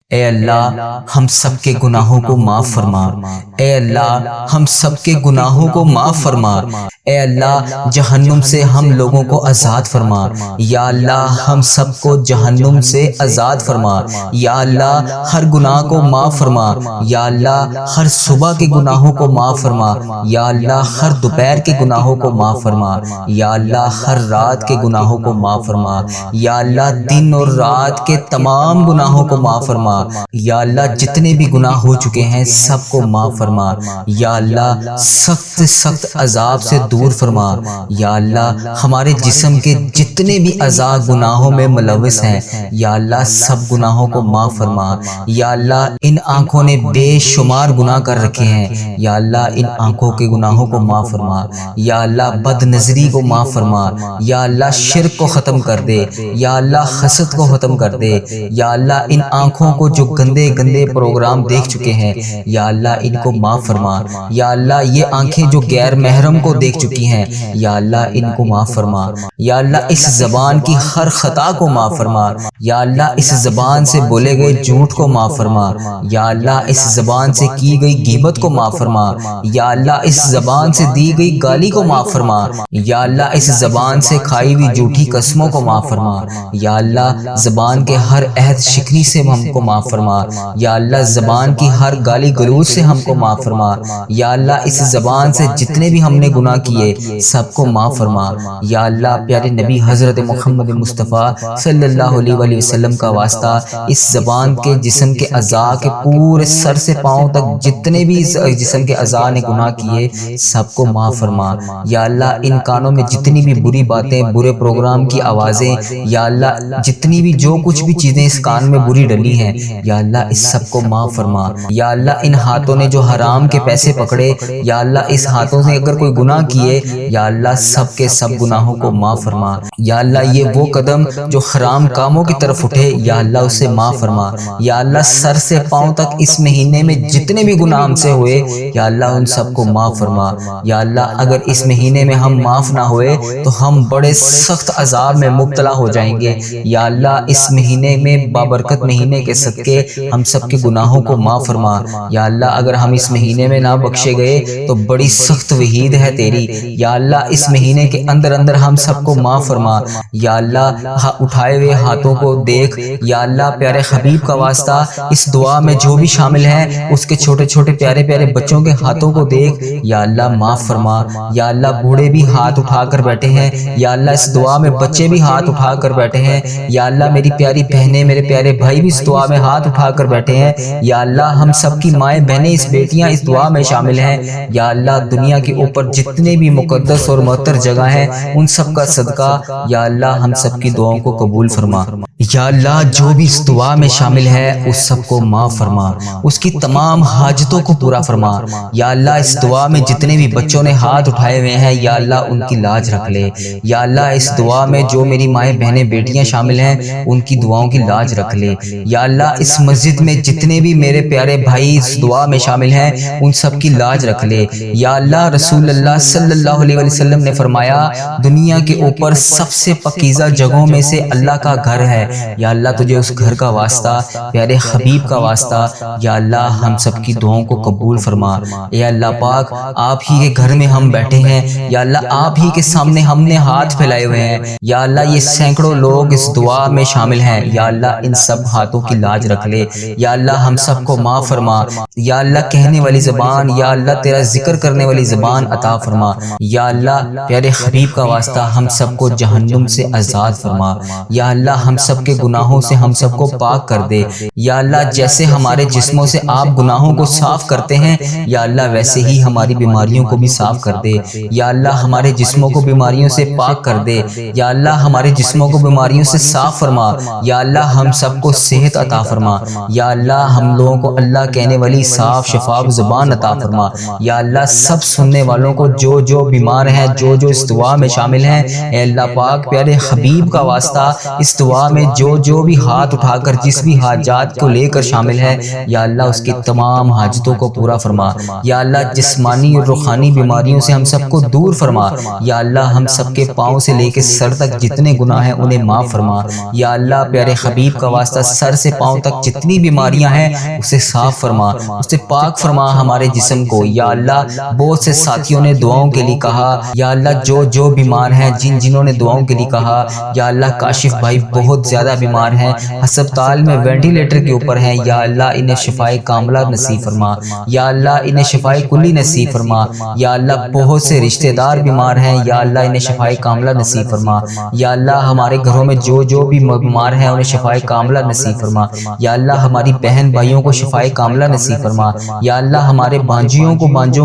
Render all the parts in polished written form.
اے اللہ ہم سب کے گناہوں کو معاف فرما۔ اے اللہ ہم سب کے گناہوں کو معاف فرما۔ اے اللہ جہنم سے ہم لوگوں کو آزاد فرما۔ یا اللہ ہم سب کو جہنم سے آزاد فرما۔ یا اللہ ہر گناہ کو معاف فرما۔ یا اللہ ہر صبح کے گناہوں کو معاف فرما۔ یا اللہ ہر دوپہر کے گناہوں کو معاف فرما۔ یا اللہ ہر رات کے گناہوں کو معاف فرما۔ یا اللہ دن اور رات کے تمام گناہوں کو معاف فرما۔ یا اللہ جتنے بھی گناہ ہو چکے ہیں سب کو معاف فرما۔ یا اللہ سخت سخت عذاب سے دور فرما۔ یا اللہ ہمارے جسم کے جتنے بھی اعضاء گناہوں میں ملوث ہیں یا اللہ سب گناہوں کو معاف فرما۔ یا اللہ ان آنکھوں نے بے شمار گناہ کر رکھے ہیں یا اللہ ان آنکھوں کے گناہوں کو معاف فرما۔ یا اللہ بد نظری کو معاف فرما۔ یا اللہ شرک کو ختم کر دے۔ یا اللہ حسد کو ختم کر دے۔ یا اللہ ان آنکھوں کو جو گندے گندے پروگرام دیکھ چکے ہیں یا اللہ ان کو معاف فرما۔ یا اللہ یہ آنکھیں جو غیر محرم کو دیکھ چکی ہیں یا اللہ ان کو معاف فرما۔ یا اللہ اس زبان کی ہر خطا کو معاف فرما۔ یا اللہ اس زبان سے بولے گئے جھوٹ کو معاف فرما۔ یا اللہ اس زبان سے کی گئی غیبت کو معاف فرما۔ یا اللہ اس زبان سے دی گئی گالی کو معاف فرما۔ یا اللہ اس زبان سے کھائی ہوئی جھوٹی قسموں کو معاف فرما۔ یا اللہ زبان کے ہر عہد شکنی سے ہم کو معاف فرما۔ یا اللہ زبان کی ہر گالی گلوچ سے ہم کو معاف فرما۔ یا اللہ اس زبان سے جتنے بھی ہم نے گناہ کیے سب کو معاف فرما۔ یا اللہ پیارے نبی حضرت محمد مصطفیٰ صلی اللہ علیہ وآلہ وسلم کا واسطہ اس زبان کے جسم کے اعضاء کے پورے سر سے پاؤں تک جتنے بھی جسم کے اعضاء نے گناہ کیے سب کو معاف فرما۔ یا اللہ ان کانوں میں جتنی بھی بری باتیں برے پروگرام کی آوازیں یا اللہ جتنی بھی جو کچھ بھی چیزیں اس کان میں بری ڈلی ہیں یا اللہ اس سب کو معاف فرما۔ یا اللہ ان ہاتھوں نے جو حرام کے پیسے پکڑے یا اللہ اس ہاتھوں سے اگر کوئی گناہ کیے یا اللہ سب کے سب گناہوں کو معاف فرما۔ یا اللہ یہ وہ قدم جو حرام کاموں کی طرف اٹھے یا اللہ اسے معاف فرما۔ یا اللہ سر سے پاؤں تک اس مہینے میں جتنے بھی گناہ ہم سے ہوئے یا اللہ ان سب کو معاف فرما۔ یا اللہ اگر اس مہینے میں ہم معاف نہ ہوئے تو ہم بڑے سخت عذاب میں مبتلا ہو جائیں گے۔ یا اللہ اس مہینے میں بابرکت مہینے کے صدقے ہم سب کے گناہوں کو معاف فرما۔ یا اللہ اگر ہم اس مہینے میں نہ بخشے گئے تو بڑی سخت وعید ہے تیری۔ یا اللہ اس مہینے کے اندر اندر ہم سب کو معاف فرما۔ یا اللہ اٹھائے ہوئے ہاتھوں کو دیکھ یا اللہ پیارے حبیب کا واسطہ اس دعا میں جو بھی شامل ہیں اس کے چھوٹے چھوٹے پیارے پیارے بچوں کے ہاتھوں کو دیکھ یا اللہ معاف فرما۔ یا اللہ بوڑھے بھی ہاتھ اٹھا کر بیٹھے ہیں یا اللہ اس دعا میں بچے بھی ہاتھ اٹھا کر بیٹھے ہیں یا اللہ میری پیاری بہنیں میرے پیارے بھائی بھی اس دعا میں ہاتھ اٹھا کر بیٹھے ہیں یا اللہ ہم سب کی مائیں بہنیں اس بیٹیاں اس دعا میں شامل ہیں یا اللہ دنیا کے اوپر جتنے بھی مقدس اور معطر جگہ ہیں ان سب کا صدقہ یا اللہ ہم سب کی دعاؤں کو قبول فرما۔ یا اللہ جو بھی اس دعا میں شامل ہے اس سب کو معاف فرما، اس کی تمام حاجتوں کو پورا فرما۔ یا اللہ اس دعا میں جتنے بھی بچوں نے ہاتھ اٹھائے ہوئے ہیں یا اللہ ان کی لاج رکھ لے۔ یا اللہ اس دعا میں جو میری مائیں بہنیں بیٹیاں شامل ہیں ان کی دعاؤں کی لاج رکھ لے۔ یا اللہ اس مسجد میں جتنے بھی میرے پیارے بھائی اس دعا میں شامل ہیں ان سب کی لاج رکھ لے۔ یا اللہ رسول اللہ صلی اللہ علیہ وسلم نے فرمایا دنیا کے اوپر سب سے پاکیزہ جگہوں میں سے اللہ کا گھر ہے۔ یا اللہ تجھے اس گھر کا واسطہ پیارے حبیب کا واسطہ یا اللہ ہم سب کی دعاؤں کو قبول فرما۔ اے اللہ پاک آپ ہی کے گھر میں ہم بیٹھے ہیں یا اللہ آپ ہی کے سامنے ہم نے ہاتھ پھیلائے ہوئے ہیں یا اللہ یہ سینکڑوں لوگ اس دعا میں شامل ہیں یا اللہ ان سب ہاتھوں کی لاج رکھ لے۔ یا اللہ ہم سب کو معاف فرما۔ یا اللہ کہنے والی زبان یا اللہ تیرا ذکر کرنے والی زبان عطا فرما۔ یا اللہ پیارے حبیب کا واسطہ ہم سب کو جہنم سے آزاد فرما۔ یا اللہ ہم سب کے گناہوں سے ہم سب کو پاک کر دے۔ یا اللہ جیسے ہمارے جسموں سے آپ گناہوں کو صاف کرتے ہیں یا اللہ ویسے ہی ہماری بیماریوں کو بھی صاف کر دے۔ یا اللہ ہمارے جسموں کو بیماریوں سے پاک کر دے۔ یا اللہ ہمارے جسموں کو بیماریوں سے صاف فرما۔ یا اللہ ہم سب کو صحت عطا فرما۔ یا اللہ ہم لوگوں کو اللہ کہنے والی صاف شفاف زبان عطا فرما۔ یا اللہ سب سننے والوں کو جو جو بیمار ہیں جو جو اس دعا میں شامل ہیں اے اللہ پاک پیارے حبیب کا واسطہ اس دعا میں جو جو بھی ہاتھ اٹھا کر جس بھی حاجات کو لے کر شامل ہے یا اللہ اس کی تمام حاجتوں کو پورا فرما۔ یا اللہ جسمانی اور روحانی بیماریوں سے ہم سب کو دور فرما۔ یا اللہ ہم سب کے پاؤں سے لے کے سر تک جتنے گناہ ہیں انہیں معاف فرما۔ یا اللہ پیارے حبیب کا واسطہ سر سے پاؤں پاؤں تک جتنی بیماریاں ہیں اسے صاف فرما، اسے پاک فرما ہمارے جسم کو۔ یا اللہ بہت سے ساتھیوں نے دعاؤں کے لیے کہا، یا اللہ جو بیمار ہیں، جنہوں نے دعاؤں کے لیے کہا، یا اللہ کاشف بھائی بہت زیادہ بیمار ہیں، ہسپتال میں وینٹیلیٹر کے اوپر ہیں، یا اللہ انہیں شفائے کاملہ نصیب فرما، یا اللہ انہیں شفائے کلی نصیب فرما۔ یا اللہ بہت سے رشتہ دار بیمار ہیں، یا اللہ انہیں شفائے کاملہ نصیب فرما۔ یا اللہ ہمارے گھروں میں جو بھی بیمار ہیں انہیں شفائے کاملہ نصیب فرما۔ یا اللہ ہماری بہن بھائیوں کو شفائے کاملہ نصیب فرما۔ یا اللہ ہمارے بانجیوں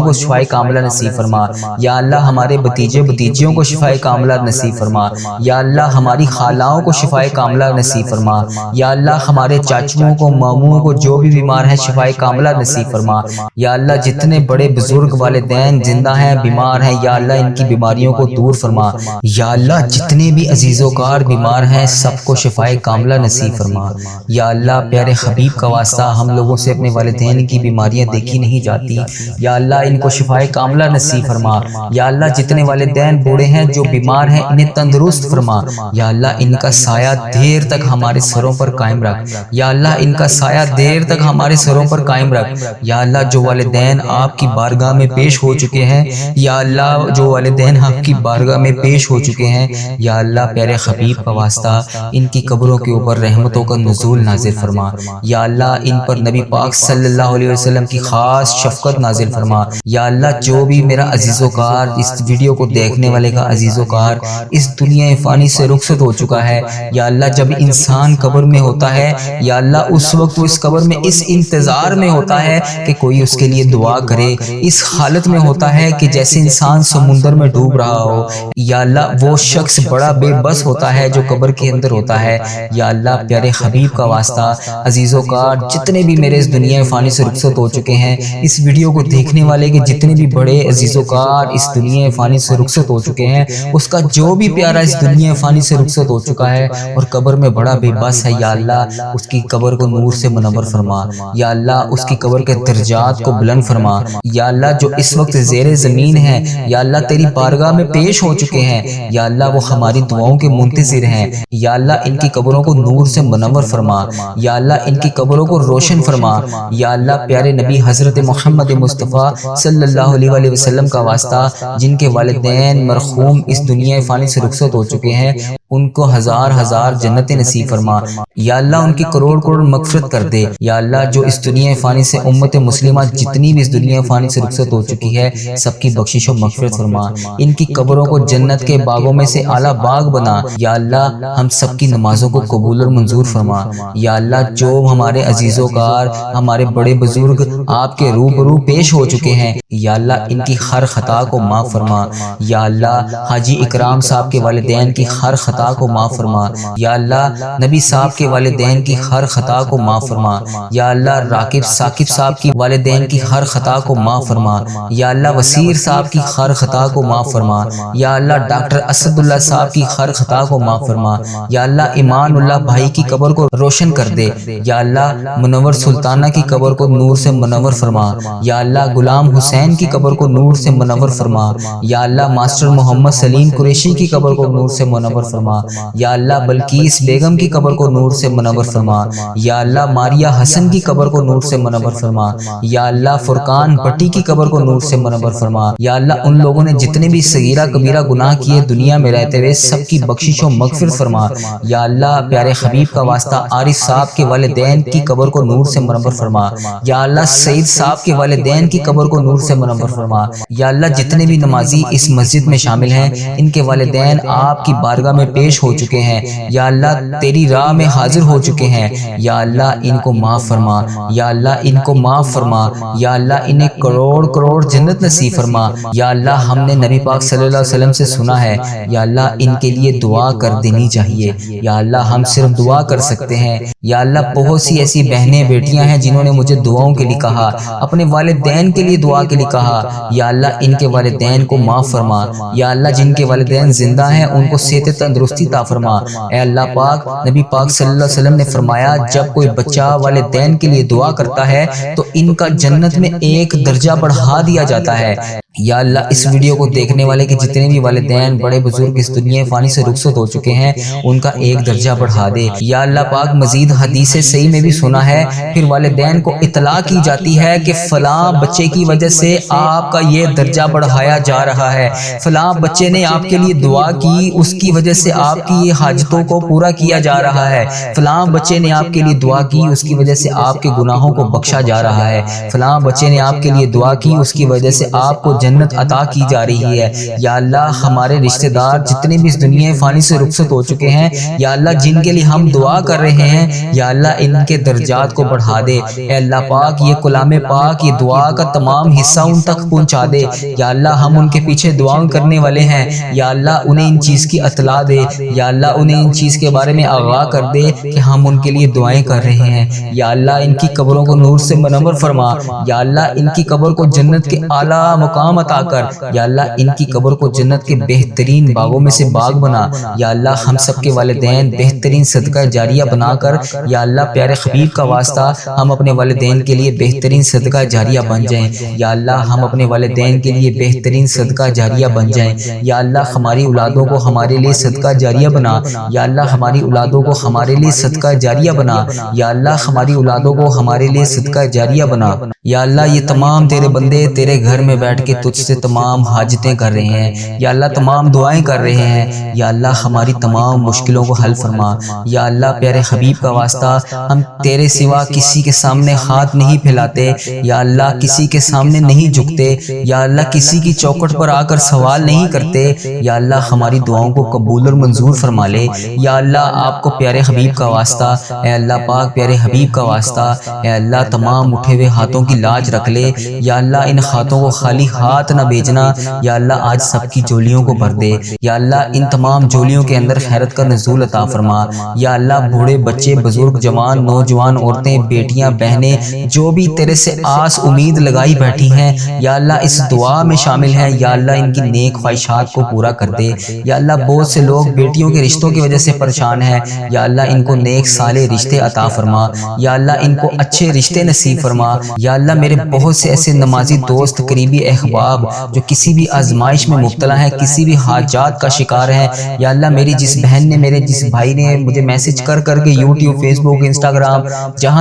کو شفائے کاملہ نصیب فرما۔ یا اللہ ہمارے بھتیجیوں کو شفائے کاملہ نصیب فرما۔ یا اللہ ہماری خالاؤں کو شفائے کاملہ نصیب فرما۔ یا اللہ ہمارے چاچوؤں کو، ماموں کو جو بھی بیمار ہیں شفائے کاملہ نصیب فرما۔ یا اللہ جتنے بڑے بزرگ والدین زندہ ہیں، بیمار ہیں، یا اللہ ان کی بیماریوں کو دور فرما۔ یا اللہ جتنے بھی عزیز و کار بیمار ہیں سب کو شفائے کاملہ نصیب فرما۔ یا اللہ پیارے حبیب کا واسطہ ہم لوگوں سے اپنے والدین کی بیماریاں دیکھی نہیں جاتی، یا اللہ ان کو شفائے کاملہ نصیب فرما۔ یا اللہ جتنے والدین بوڑھے ہیں جو بیمار ہیں انہیں تندرست فرما۔ یا اللہ ان کا سایہ دیر تک ہمارے سروں پر قائم رکھ۔ یا اللہ ان کا سایہ دیر تک ہمارے سروں پر قائم رکھ۔ یا اللہ جو والدین آپ کی بارگاہ میں پیش ہو چکے ہیں، یا اللہ جو والدین آپ کی بارگاہ میں پیش ہو چکے ہیں، یا اللہ پیارے حبیب کا واسطہ ان کی قبروں کے اوپر رحمتوں کا نزول نازل فرما۔ یا اللہ ان پر نبی پاک صلی اللہ علیہ وسلم کی خاص شفقت نازل فرما۔ یا اللہ جو بھی میرا عزیز و کار، اس ویڈیو کو دیکھنے والے کا عزیز و کار اس دنیا فانی سے رخصت ہو چکا ہے، یا اللہ جب انسان قبر میں ہوتا ہے، یا اللہ اس وقت وہ اس قبر میں اس انتظار میں ہوتا ہے کہ کوئی اس کے لیے دعا کرے، اس حالت میں ہوتا ہے کہ جیسے انسان سمندر میں ڈوب رہا ہو۔ یا اللہ وہ شخص بڑا بے بس ہوتا ہے جو قبر کے اندر ہوتا ہے۔ یا اللہ پیارے حبیب کا واسطہ عزیز و کار جتنے بھی میرے اس دنیا فانی سے رخصت ہو چکے ہیں، اس ویڈیو کو دیکھنے والے کے جتنے بھی بڑے عزیز و کار اس دنیا فانی سے رخصت ہو چکے ہیں، اس کا جو بھی پیارا اس دنیا فانی سے رخصت ہو چکا ہے اور قبر میں بڑا بے بس ہے، یا اللہ اس کی قبر کو نور سے منور فرما۔ یا اللہ اس کی قبر کے درجات کو بلند فرما۔ یا اللہ جو اس وقت زیر زمین ہے، یا اللہ تیری بارگاہ میں پیش ہو چکے ہیں، یا اللہ وہ ہماری دعاؤں کے منتظر ہیں، یا اللہ ان کی قبروں کو نور سے منور فرما۔ یا اللہ ان کی قبروں کو روشن فرما۔ یا اللہ پیارے نبی حضرت محمد مصطفیٰ صلی اللہ علیہ وسلم کا واسطہ جن کے والدین مرحوم اس دنیا فانی سے رخصت ہو چکے ہیں ان کو ہزار ہزار جنتیں نصیب فرما۔ یا اللہ ان کی کروڑ کروڑ مغفرت کر دے۔ یا اللہ جو اس دنیا فانی سے امت مسلمہ جتنی بھی اس دنیا فانی سے رخصت ہو چکی ہے سب کی بخشش و مغفرت فرما۔ ان کی قبروں کو جنت کے باغوں میں سے اعلیٰ باغ بنا۔ یا اللہ ہم سب کی نمازوں کو قبول اور منظور فرما۔ یا اللہ جو ہمارے عزیز و کار، ہمارے بڑے بزرگ آپ کے روبرو پیش ہو چکے ہیں، یا اللہ ان کی ہر خطا کو معاف فرما۔ یا اللہ حاجی اکرام صاحب کے والدین کی ہر خطا کو معاف فرما۔ یا اللہ نبی صاحب کے والدین کی ہر خطا کو معاف فرما۔ یا اللہ راکب ثاقب صاحب کی والدین کی ہر خطا کو معاف فرما۔ یا اللہ وسیر صاحب کی ہر خطا کو معاف فرما۔ یا اللہ ڈاکٹر اسد اللہ صاحب کی ہر خطا کو معاف فرما۔ یا اللہ ایمان اللہ بھائی کی قبر کو روشن کر دے۔ یا اللہ منور سلطانہ کی قبر کو نور سے منور فرما۔ یا اللہ غلام حسین کی قبر کو نور سے منور فرما۔ یا اللہ ماسٹر محمد سلیم قریشی کی قبر کو نور سے منور فرما۔ یا اللہ بلقیس بیگم کی قبر کو نور سے منور فرما۔ یا اللہ ماریہ حسن کی قبر کو نور سے منور فرما۔ یا اللہ فرقان بٹی کی قبر کو نور سے منور فرما۔ یا اللہ ان لوگوں نے جتنے بھی صغیرہ کبیرہ گناہ کیے دنیا میں رہتے ہوئے سب کی بخشش و مغفرت فرما۔ یا اللہ پیارے حبیب کا واسطہ عارف صاحب کے والدین کی قبر کو نور سے منور فرما۔ یا اللہ سعید صاحب کے والدین کی قبر کو نور سے منور فرما۔ یا اللہ جتنے بھی نمازی اس مسجد میں شامل ہیں ان کے والدین آپ کی بارگاہ میں پیش ہو چکے ہیں، یا اللہ تیری راہ میں حاضر ہو چکے ہیں، یا اللہ ان کو معاف فرما۔ یا اللہ ان کو معاف فرما۔ یا اللہ انہیں کروڑ کروڑ جنت نصیب فرما۔ یا اللہ ہم نے نبی پاک صلی اللہ علیہ وسلم سے سنا ہے، یا اللہ ان کے لیے دعا کر دینی چاہیے۔ یا اللہ ہم صرف دعا کر سکتے ہیں۔ یا اللہ بہت سی ایسی بہنیں بیٹیاں ہیں جنہوں نے مجھے دعاؤں کے لیے کہا، اپنے والدین کے لیے دعا کے لیے کہا، یا اللہ ان کے والدین کو معاف فرما۔ یا اللہ جن کے والدین زندہ ہیں ان کو صحت تندرستی عطا فرما۔ اے اللہ پاک نبی پاک صلی اللہ علیہ وسلم نے فرمایا جب کوئی بچہ والدین کے لیے دعا کرتا ہے تو ان کا جنت میں ایک درجہ بڑھا دیا جاتا ہے۔ یا اللہ اس ویڈیو کو دیکھنے والے کے جتنے بھی والدین بڑے بزرگ اس دنیا فانی سے رخصت ہو چکے ہیں ان کا ایک درجہ بڑھا دے۔ یا اللہ پاک مزید حدیث صحیح میں بھی سنا ہے پھر والدین کو اطلاع کی جاتی ہے کہ فلاں بچے کی وجہ سے آپ کا یہ درجہ بڑھایا جا رہا ہے، فلاں بچے نے آپ کے لیے دعا کی اس کی وجہ سے آپ کی یہ حاجتوں کو پورا کیا جا رہا ہے، فلاں بچے نے آپ کے لیے دعا کی اس کی وجہ سے آپ کے گناہوں کو بخشا جا رہا ہے، فلاں بچے نے آپ کے لیے دعا کی اس کی وجہ سے آپ کو جنت عطا کی جا رہی ہے۔ یا اللہ ہمارے رشتہ دار جتنے بھی اس دنیا فانی سے رخصت ہو چکے ہیں یا اللہ جن کے لیے ہم دعا کر رہے ہیں یا اللہ ان کے درجات کو بڑھا دے۔ اے اللہ پاک یہ کلام پاک یہ دعا کا تمام حصہ ان تک پہنچا دے۔ یا اللہ ہم ان کے پیچھے دعائیں کرنے والے ہیں یا اللہ انہیں ان چیز کی اطلاع دے، یا اللہ انہیں ان چیز کے بارے میں آگاہ کر دے کہ ہم ان کے لیے دعائیں کر رہے ہیں۔ یا اللہ ان کی قبروں کو نور سے منور فرما، یا اللہ ان کی قبر کو جنت کے اعلیٰ مقام عطا کر، یا اللہ ان کی قبر کو جنت کے بہترین باغوں میں سے باغ بنا۔ یا اللہ ہم سب کے والدین بہترین صدقہ جاریہ بنا کر یا اللہ پیارے حبیب کا واسطہ ہم اپنے والدین کے لیے بہترین صدقہ جاریہ بن جائیں۔ یا اللہ ہم اپنے والدین کے لیے بہترین صدقہ جاریہ بن جائیں۔ یا اللہ ہماری اولادوں کو ہمارے لیے صدقہ جاریہ بنا، یا اللہ ہماری اولادوں کو ہمارے لیے صدقہ جاریہ بنا، یا اللہ ہماری اولادوں کو ہمارے لیے صدقہ جاریہ بنا۔ یا اللہ یہ تمام تیرے بندے تیرے گھر میں بیٹھ کے تجھ سے تمام حاجتیں کر رہے ہیں یا اللہ تمام دعائیں کر رہے ہیں، یا اللہ ہماری تمام مشکلوں کو حل فرما۔ یا اللہ پیارے حبیب کا واسطہ ہم تیرے سوا کسی کے سامنے ہاتھ نہیں پھیلاتے، یا اللہ کسی کے سامنے نہیں جھکتے، یا اللہ کسی کی چوکھٹ پر آ کر سوال نہیں کرتے۔ یا اللہ ہماری دعاؤں کو قبول اور منظور فرما لے۔ یا اللہ آپ کو پیارے حبیب کا واسطہ، اے اللہ پاک پیارے حبیب کا واسطہ، اے اللہ تمام اٹھے ہوئے ہاتھوں کی لاج رکھ لے۔ یا اللہ ان ہاتھوں کو خالی ہاتھ نہ بھیجنا، یا اللہ آج سب کی جولیوں کو بھر دے۔ یا اللہ ان تمام جولیوں کے اندر خیرت کا نزول عطا فرما۔ یا اللہ بوڑھے بچے بزرگ جوان نوجوان عورتیں بیٹیاں بہنیں جو بھی تیرے سے آس امید لگائی بیٹھی ہیں یا اللہ اس دعا میں شامل ہیں، یا اللہ ان کی نیک خواہشات کو پورا کر دے۔ یا اللہ بہت سے لوگ بیٹیوں کے رشتوں کی وجہ سے پریشان ہیں، یا اللہ ان کو نیک صالح رشتے عطا فرما، یا اللہ ان کو اچھے رشتے نصیب فرما۔ یا اللہ میرے بہت سے ایسے نمازی دوست قریبی احباب جو کسی بھی آزمائش میں مبتلا ہیں، کسی بھی حاجات کا شکار ہیں، یا اللہ میری جس بہن نے میرے جس بھائی نے مجھے میسج کر کے یوٹیوب فیس بک انسٹاگرام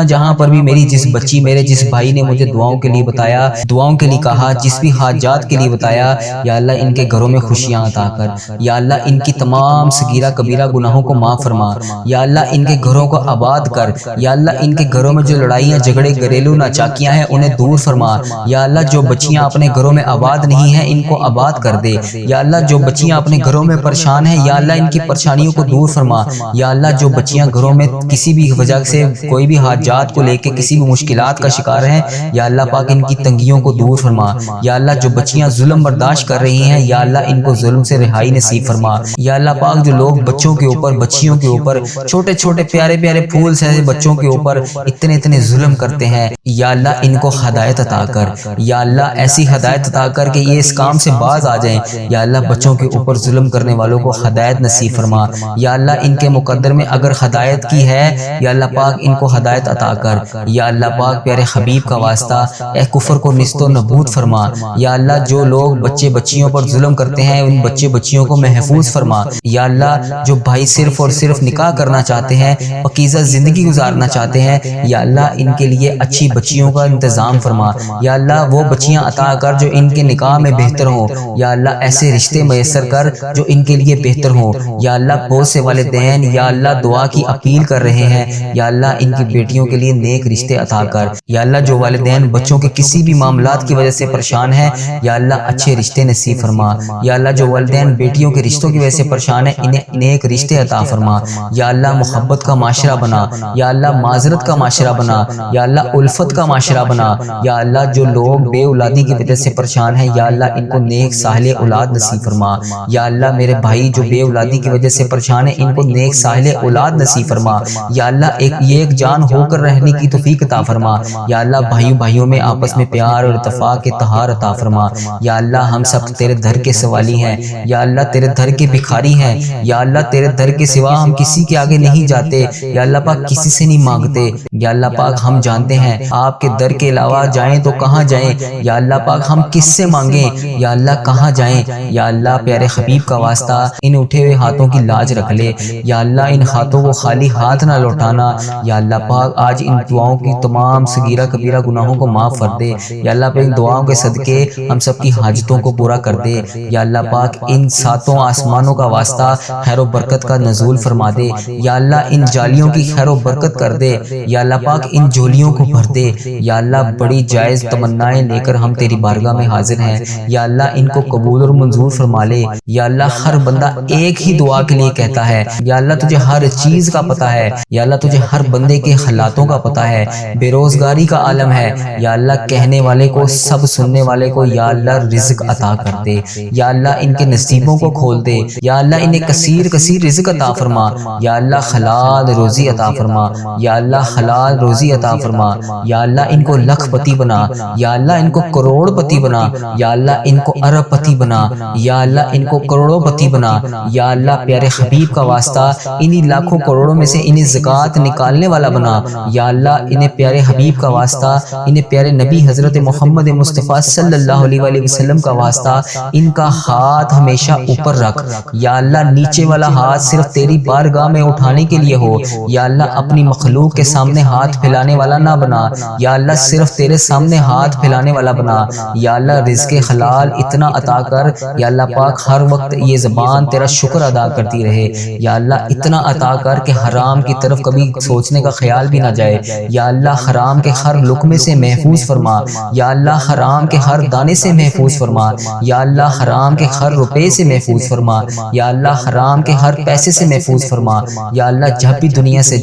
جہاں پر بھی میری جس بچی میرے جس بھائی نے مجھے دعاؤں کے لیے بتایا، دعاؤں کے لیے کہا، جس بھی حاجات کے لیے بتایا، یا اللہ ان کے گھروں میں خوشیاں عطا کر۔ یا اللہ ان کی تمام صغیرہ کبیرہ گناہوں کو معاف فرما، یا اللہ ان کے گھروں کو آباد کر، یا اللہ ان کے گھروں میں جو لڑائیاں جھگڑے گھریلو ناچاکیاں ہیں انہیں دور فرما۔ یا اللہ جو بچیاں اپنے گھروں میں آباد نہیں ہیں ان کو آباد کر دے۔ یا اللہ جو بچیاں اپنے گھروں میں پریشان ہیں یا اللہ ان کی پریشانیوں کو دور فرما۔ یا اللہ جو بچیاں گھروں میں کسی بھی وجہ سے کوئی بھی حاجات کو لے کے کسی بھی مشکلات کا شکار ہیں، یا اللہ پاک ان کی تنگیوں کو دور فرما۔ یا اللہ جو بچیاں ظلم برداشت کر رہی ہیں یا اللہ ان کو ظلم سے رہائی نصیب فرما۔ یا اللہ پاک جو لوگ بچوں کے اوپر بچیوں کے اوپر چھوٹے چھوٹے پیارے پیارے پھول سے بچوں کے اوپر اتنے ظلم کرتے ہیں، یا اللہ ان کو ہدایت عطا کر۔ یا اللہ ایسی ہدایت عطا کر کہ یہ اس کام سے باز آ جائیں۔ یا اللہ بچوں کے اوپر ظلم کرنے والوں کو ہدایت نصیب فرما۔ یا اللہ ان کے مقدر میں اگر ہدایت کی ہے یا اللہ پاک ان کو ہدایت عطا کر۔ یا اللہ پاک پیارے حبیب کا واسطہ اے کفر کو نیست و نابود فرما۔ یا اللہ جو لوگ بچے بچیوں پر ظلم کرتے ہیں ان بچے بچیوں کو محفوظ فرما۔ یا اللہ جو بھائی صرف اور صرف نکاح کرنا چاہتے ہیں، پاکیزہ زندگی گزارنا چاہتے ہیں، یا اللہ ان کے لیے اچھی بچیوں کا انتظام فرما۔ یا اللہ وہ بچیاں عطا کر جو ان کے نکاح میں بہتر ہوں، یا اللہ ایسے رشتے میسر کر جو ان کے لیے بہتر ہوں۔ یا اللہ بہت سے والدین یا اللہ دعا کی اپیل کر رہے ہیں، یا اللہ ان کی بیٹیوں کے لیے نیک رشتے عطا کر۔ یا اللہ جو والدین بچوں کے کسی بھی معاملات کی وجہ سے پریشان ہیں، یا اللہ اچھے رشتے نصیب فرما۔ یا اللہ جو والدین بیٹیوں کے رشتوں کی وجہ سے پریشان ہیں انہیں نیک رشتے عطا فرما۔ یا اللہ محبت کا معاشرہ بنا، یا اللہ معذرت کا معاشرہ بنا، یا اللہ الفت کا معاشرہ بنا۔ یا اللہ جو لوگ بے اولادی کی وجہ سے پریشان ہیں یا اللہ ان کو نیک صالح اولاد نصیب فرما۔ یا اللہ میرے بھائی جو بے اولادی کی وجہ سے پریشان ہیں ان کو نیک صالح اولاد نصیب فرما۔ یا اللہ ایک جان ہو کر رہنے کی توفیق عطا فرما۔ یا اللہ بھائیوں میں آپس میں پیار اور اتفاق اتحاد عطا فرما۔ یا اللہ ہم سب تیرے در کے سوالی ہیں، یا اللہ تیرے در کے بھکاری ہیں، یا اللہ تیرے در کے سوا ہم کسی کے آگے نہیں جاتے، یا اللہ پاک کسی سے نہیں مانگتے۔ یا اللہ پاک ہم جانتے ہیں آپ کے در کے علاوہ جائیں تو کہاں جائیں، یا اللہ پاک ہم کس کس سے مانگیں یا اللہ کہاں جائیں، یا اللہ پیارے حبیب کا واسطہ ان اٹھے ہوئے ہاتھوں کی لاج رکھ لے، یا اللہ ان ہاتھوں کو خالی ہاتھ نہ لوٹانا، یا اللہ پاک آج ان دعاؤں کی تمام صغیرہ کبیرہ گناہوں کو معاف کر دے، یا اللہ پاک ان دعاؤں کے صدقے ہم سب کی حاجتوں کو پورا کر دے، یا اللہ پاک ان ساتوں آسمانوں کا واسطہ خیر و برکت کا نزول فرما دے، یا اللہ ان جالیوں کی خیر و برکت کر دے، یا اللہ پاک ان جولیوں کو بھر دے، یا اللہ بڑی جائز تمنائیں لے کر ہم تیری بارگاہ میں حاضر ہیں، یا اللہ ان کو قبول اور منظور فرما لے، یا اللہ ہر بندہ ایک ہی دعا کے لیے کہتا ہے، یا اللہ تجھے ہر چیز کا پتہ ہے، یا اللہ تجھے ہر بندے کے حالاتوں کا پتہ ہے، بے روزگاری کا عالم ہے، یا اللہ کہنے والے کو سب سننے والے کو یا اللہ رزق عطا کر دے، یا اللہ ان کے نصیبوں کو کھول دے، یا اللہ انہیں کثیر کثیر رزق عطا فرما، یا اللہ حلال روزی عطا فرما، یا اللہ حلال روزی عطا فرما، یا اللہ ان کو لکھ پتی بنا، یا اللہ ان کو کروڑ پتی بنا، یا اللہ ان کو ارب پتی بنا، یا اللہ ان کو کروڑوں پتی بنا، یا اللہ پیارے حبیب کا واسطہ انہی لاکھوں کروڑوں میں سے انہیں زکوٰۃ نکالنے والا بنا، یا اللہ انہیں پیارے حبیب کا واسطہ انہیں پیارے نبی حضرت محمد مصطفیٰ صلی اللہ علیہ وآلہ وسلم کا واسطہ ان کا ہاتھ ہمیشہ اوپر رکھ، یا اللہ نیچے والا ہاتھ صرف تیری بارگاہ میں اٹھانے کے لیے ہو، یا اللہ اپنی مخلوق کے سامنے ہاتھ پھیلانے والا نہ بنا، یا اللہ صرف تیرے سامنے ہاتھ پھیلانے والا بنا، یا اللہ رزق حلال اتنا عطا کر، یا اللہ پاک ہر وقت یہ زبان تیرا شکر ادا کرتی رہے، یا اللہ اتنا عطا کر کہ حرام کی طرف کبھی سوچنے کا خیال بھی نہ جائے، یا اللہ حرام کے ہر لقمے سے محفوظ فرما، یا اللہ حرام کے ہر دانے سے محفوظ فرما، یا اللہ حرام کے ہر روپے سے محفوظ فرما، یا اللہ حرام کے ہر پیسے سے محفوظ فرما، یا اللہ جب بھی دنیا سے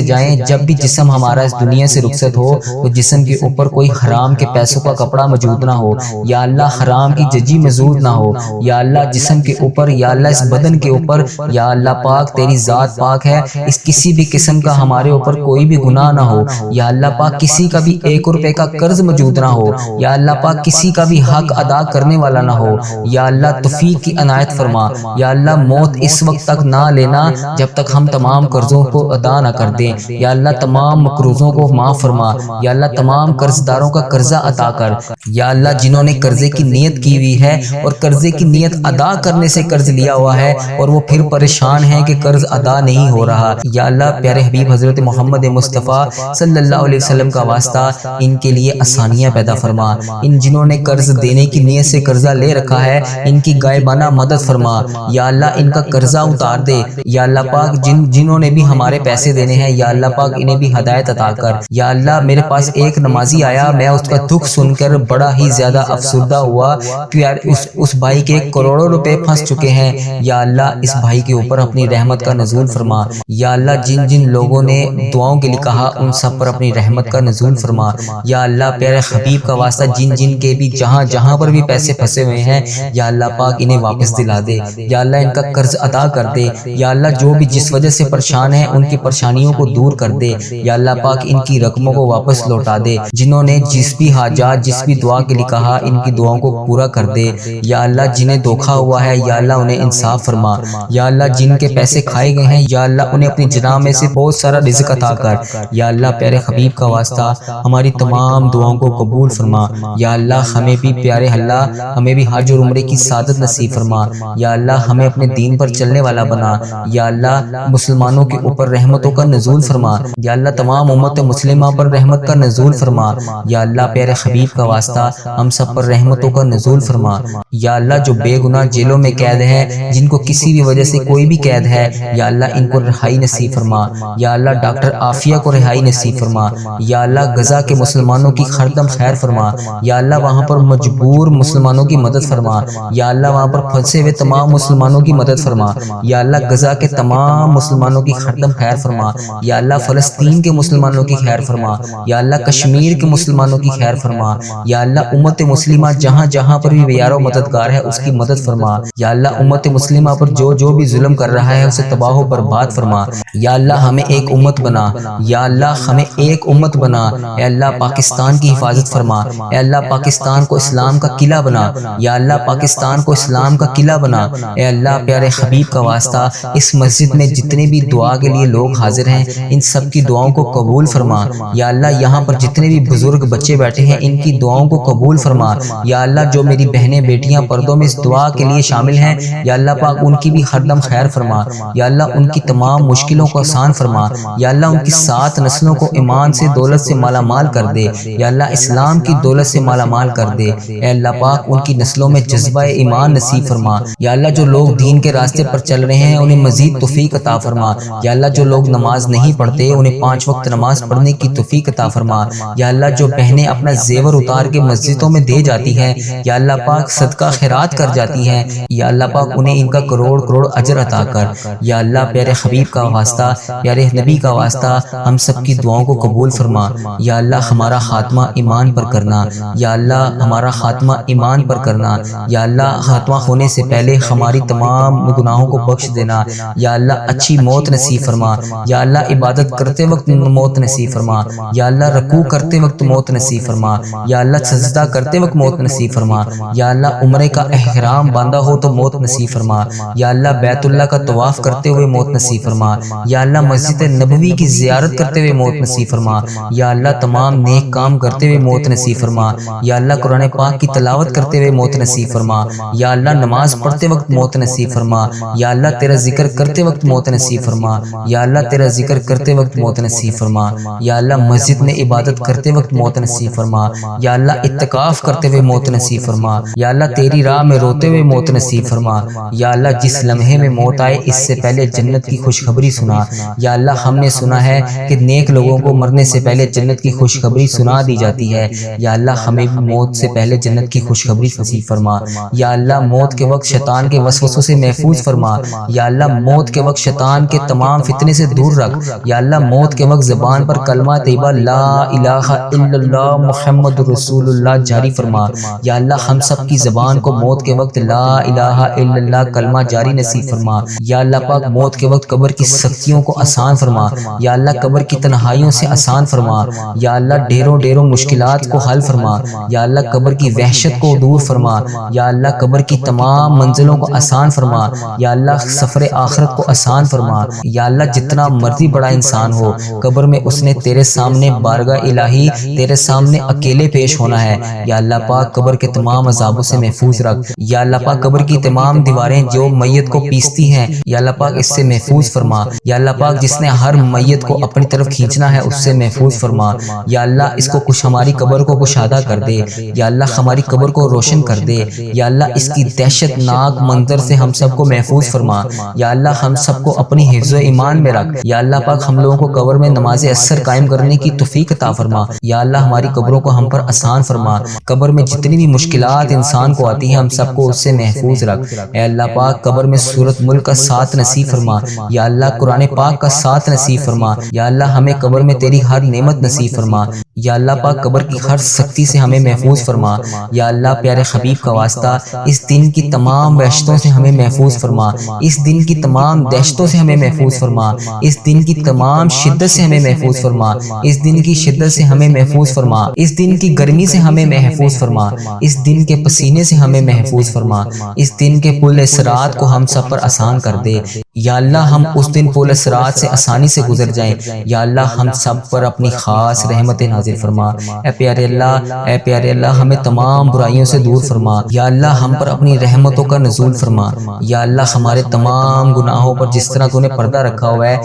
جائیں جب بھی جسم ہمارا اس دنیا سے رخصت ہو تو جسم کے اوپر کوئی حرام کے پیسوں کا کپڑا موجود نہ ہو، یا اللہ حرام کی ججی موجود نہ ہو، یا اللہ جسم کے اوپر، یا اللہ اس بدن کے اوپر، یا اللہ پاک تیری ذات پاک ہے، اس کسی بھی قسم کا ہمارے اوپر کوئی بھی گناہ نہ ہو، یا اللہ پاک کسی کا بھی 1 روپے کا قرض موجود نہ ہو، یا اللہ پاک کسی کا بھی حق ادا کرنے والا نہ ہو، یا اللہ توفیق کی عنایت فرما، یا اللہ موت اس وقت تک نہ لینا جب تک ہم تمام قرضوں کو ادا نہ کر دیں، یا اللہ تمام مقروضوں کو معاف فرما، یا اللہ تمام قرض داروں کا قرضہ عطا کر، یا اللہ جنہوں نے قرضے کی نیت کی ہوئی ہے اور قرضے کی نیت ادا کرنے سے قرض لیا ہوا ہے اور وہ پھر پریشان ہیں کہ قرض ادا نہیں ہو رہا، یا اللہ پیارے حبیب حضرت محمد مصطفیٰ صلی اللہ علیہ وسلم کا واسطہ ان کے لیے آسانیاں پیدا فرما، ان جنہوں نے قرض دینے کی نیت سے قرضہ لے رکھا ہے ان کی غائبانہ مدد فرما، یا اللہ ان کا قرضہ اتار دے، یا اللہ پاک جنہوں نے بھی ہمارے پیسے دینے ہیں یا اللہ پاک انہیں بھی ہدایت عطا کر، یا اللہ میرے پاس ایک نمازی آیا، میں اس کا دکھ سن کر بڑا ہی زیادہ افسردہ ہوا، اس بھائی کے کروڑوں روپے پھنس چکے ہیں، یا اللہ اس بھائی کے اوپر اپنی رحمت کا نزول فرما، یا اللہ جن لوگوں نے دعاؤں کے لیے کہا ان سب پر اپنی رحمت کا نزول فرما، یا اللہ پیارے حبیب کا واسطہ جن کے بھی جہاں پر بھی پیسے پھنسے ہوئے ہیں یا اللہ پاک انہیں واپس دلا دے، یا اللہ ان کا قرض ادا کر دے، یا اللہ جو بھی جس وجہ سے پریشان ہیں ان کی پریشانیوں کو دور کر دے، یا اللہ پاک ان کی رقموں کو واپس لوٹا دے، جنہوں نے جس بھی حاجات جس بھی دعا کے لیے کہا ان کی دعاؤں کو پورا کر دے، یا اللہ جنہیں دھوکا ہوا ہے یا اللہ انہیں انصاف فرما، یا اللہ جن کے پیسے کھائے گئے ہیں یا اللہ انہیں اپنی جناب میں سے بہت سارا رزق عطا کر، یا اللہ پیارے حبیب کا واسطہ ہماری تمام دعاؤں کو قبول فرما، یا اللہ ہمیں بھی پیارے اللہ ہمیں بھی حج اور عمرے کی سعادت نصیب فرما، یا اللہ ہمیں اپنے دین پر چلنے والا بنا، یا اللہ مسلمانوں کے اوپر رحمتوں کا نزول فرما، یا اللہ تمام امت مسلمہ پر رحمت کا نزول فرما، یا اللہ پیارے حبیب کا واسطہ ہم سب پر رحمتوں کا نزول فرما، یا اللہ جو بے گناہ جیلوں میں قید ہیں جن کو کسی بھی وجہ سے کوئی بھی قید ہے یا اللہ ان کو رہائی نصیب فرما، یا اللہ ڈاکٹر عافیہ کو رہائی نصیب فرما، یا اللہ غزہ کے مسلمانوں کی خردم خیر فرما، یا اللہ وہاں پر مجبور مسلمانوں کی مدد فرما، یا اللہ وہاں پر پھنسے ہوئے تمام مسلمانوں کی مدد فرما، یا اللہ غزہ کے تمام مسلمانوں کی خردم خیر فرما، یا اللہ فلسطین کے مسلمانوں کی خیر فرما، یا اللہ کشمیر کے مسلمانوں کی خیر فرما، یا اللہ امت مسلمہ جہاں پر بھی بیار و مددگار ہے اس کی مدد فرما، یا اللہ امت مسلمہ پر جو بھی ظلم کر رہا ہے اسے تباہ و برباد فرما، یا اللہ ہمیں ایک امت بنا، یا اللہ ہمیں ایک امت بنا، اے اللہ پاکستان کی حفاظت فرما، اے اللہ پاکستان کو اسلام کا قلعہ بنا، یا اللہ پاکستان کو اسلام کا قلعہ بنا، اے اللہ پیارے حبیب کا واسطہ اس مسجد میں جتنے بھی دعا کے لیے لوگ حاضر ہیں ان سب کی دعاؤں کو قبول فرما، یا اللہ یہاں پر جتنے بھی بزرگ بچے بیٹھے ہیں ان کی دعاؤں دعاؤں کو قبول فرما۔ یا اللہ جو میری بہنیں بیٹیاں پردوں میں اس دعا کے لیے شامل ہیں، یا اللہ پاک ان کی بھی ہر دم خیر فرما۔ یا اللہ ان کی تمام مشکلوں کو آسان فرما۔ یا اللہ ان کی 7 نسلوں کو ایمان سے دولت سے مالا مال کر دے۔ یا اللہ اسلام کی دولت سے مالا مال کر دے۔ اے اللہ پاک ان کی نسلوں میں جذبہ ایمان نصیب فرما۔ یا اللہ جو لوگ دین کے راستے پر چل رہے ہیں انہیں مزید توفیق عطا فرما۔ یا اللہ جو لوگ نماز نہیں پڑھتے انہیں 5 وقت نماز پڑھنے کی توفیق عطا فرما۔ یا اللہ جو بہنیں اپنا زیور اتار کے مسجدوں میں دے جاتی ہیں، یا اللہ پاک صدقہ خیرات کر جاتی ہیں، یا اللہ پاک انہیں ان کا کروڑ کروڑ اجر عطا کر۔ یا اللہ پیارے حبیب کا واسطہ، پیارے نبی کا واسطہ ہم سب کی دعاؤں کو قبول فرما۔ یا اللہ ہمارا خاتمہ ایمان پر کرنا۔ یا اللہ ہمارا خاتمہ ایمان پر کرنا۔ یا اللہ خاتمہ ہونے سے پہلے ہماری تمام گناہوں کو بخش دینا۔ یا اللہ اچھی موت نصیب فرما۔ یا اللہ عبادت کرتے وقت موت نصیب فرما۔ یا اللہ رکوع کرتے وقت موت نصیب فرما۔ یا اللہ سجدہ کرتے وقت موت نصیب فرما۔ یا اللہ عمرے کا احرام باندھا ہو تو موت نصیب فرما۔ یا اللہ بیت اللہ کا طواف کرتے ہوئے موت نصیب فرما۔ یا اللہ مسجد نبوی کی زیارت کرتے ہوئے موت نصیب فرما۔ یا اللہ تمام نیک کام کرتے ہوئے موت نصیب فرما۔ یا اللہ قرآن پاک کی تلاوت کرتے ہوئے موت نصیب فرما۔ یا اللہ نماز پڑھتے وقت موت نصیب فرما۔ یا اللہ تیرا ذکر کرتے وقت موت نصیب فرما۔ یا اللہ تیرا ذکر کرتے وقت موت نصیب فرما۔ یا اللہ مسجد میں عبادت کرتے وقت موت نصیب فرما۔ یا اللہ اعتکاف کرتے ہوئے موت نصیب فرما۔ یا اللہ تیری راہ میں روتے ہوئے موت نصیب فرما۔ یا اللہ جس لمحے میں موت آئے اس سے پہلے جنت کی خوشخبری سنا۔ یا اللہ ہم نے سنا ہے کہ نیک لوگوں کو مرنے سے پہلے جنت کی خوشخبری سنا دی جاتی ہے۔ یا اللہ ہمیں بھی موت سے پہلے جنت کی خوشخبری نصیب فرما۔ یا اللہ موت کے وقت شیطان کے وسوسوں سے محفوظ فرما۔ یا اللہ موت کے وقت شیطان کے تمام فتنے سے دور رکھ۔ یا اللہ موت کے وقت زبان پر کلمہ طیبہ لا الہ الا اللہ محمد رسول اللہ جاری فرما۔ یا اللہ ہم سب کی زبان کو موت کے وقت لا الہ الا اللہ کلمہ جاری نصیب فرما۔ یا اللہ پاک موت کے وقت قبر کی سختیوں کو آسان فرما۔ یا اللہ قبر کی تنہائیوں سے آسان فرما۔ یا اللہ ڈھیروں ڈھیروں مشکلات کو حل فرما۔ یا اللہ قبر کی وحشت کو دور فرما۔ یا اللہ قبر کی تمام منزلوں کو آسان فرما۔ یا اللہ سفر آخرت کو آسان فرما۔ یا اللہ جتنا مرضی بڑا انسان ہو قبر میں اس نے تیرے سامنے بارگاہ الہی تیرے سامنے اکیلے پیش ہونا ہے۔ یا اللہ پاک قبر کے تمام عذابوں سے محفوظ رکھ۔ یا اللہ پاک قبر کی تمام دیواریں جو میت کو پیستی ہیں یا اللہ پاک اس سے محفوظ فرما۔ یا اللہ پاک جس نے ہر میت کو اپنی طرف کھینچنا ہے اس سے محفوظ فرما۔ یا اللہ اس کو کچھ ہماری قبر کو کشادہ کر دے۔ یا اللہ ہماری قبر کو روشن کر دے۔ یا اللہ اس کی دہشت ناک منظر سے ہم سب کو محفوظ فرما۔ یا اللہ ہم سب کو اپنی حفظ و ایمان میں رکھ۔ یا اللہ پاک ہم لوگوں کو قبر میں نماز عصر قائم کرنے کی توفیق عطا فرما۔ یا اللہ ہماری قبروں کو ہم پر آسان فرما۔ قبر میں جتنی بھی مشکلات انسان کو آتی ہیں ہم سب کو اس سے محفوظ رکھ۔ اے اللہ پاک قبر میں سورۃ ملک کا ساتھ نصیب فرما۔ یا اللہ قرآن پاک کا ساتھ نصیب فرما۔ یا اللہ ہمیں قبر میں تیری ہر نعمت نصیب فرما۔ یا اللہ پاک قبر کی ہر سختی سے ہمیں محفوظ فرما۔ یا اللہ پیارے حبیب کا واسطہ اس دن کی تمام وحشتوں سے ہمیں محفوظ فرما۔ اس دن کی تمام دہشتوں سے ہمیں محفوظ فرما۔ اس دن کی تمام شدت سے ہمیں محفوظ فرما۔ اس دن کی شدت سے ہمیں محفوظ فرما۔ اس دن کی گرمی سے ہمیں محفوظ فرما۔ اس دن کے پسینے سے ہمیں محفوظ فرما۔ اس دن کے پل صراط کو ہم سب پر آسان کر دے۔ یا اللہ ہم اس دن پل صراط سے آسانی سے گزر جائیں۔ یا اللہ ہم سب پر اپنی خاص رحمت نازل فرما۔ اے پیارے اللہ ہمیں تمام برائیوں سے دور فرما۔ یا اللہ ہم پر اپنی رحمتوں کا نزول فرما۔ یا اللہ ہمارے تمام گناہوں پر جس طرح تو نے پردہ رکھا ہوا ہے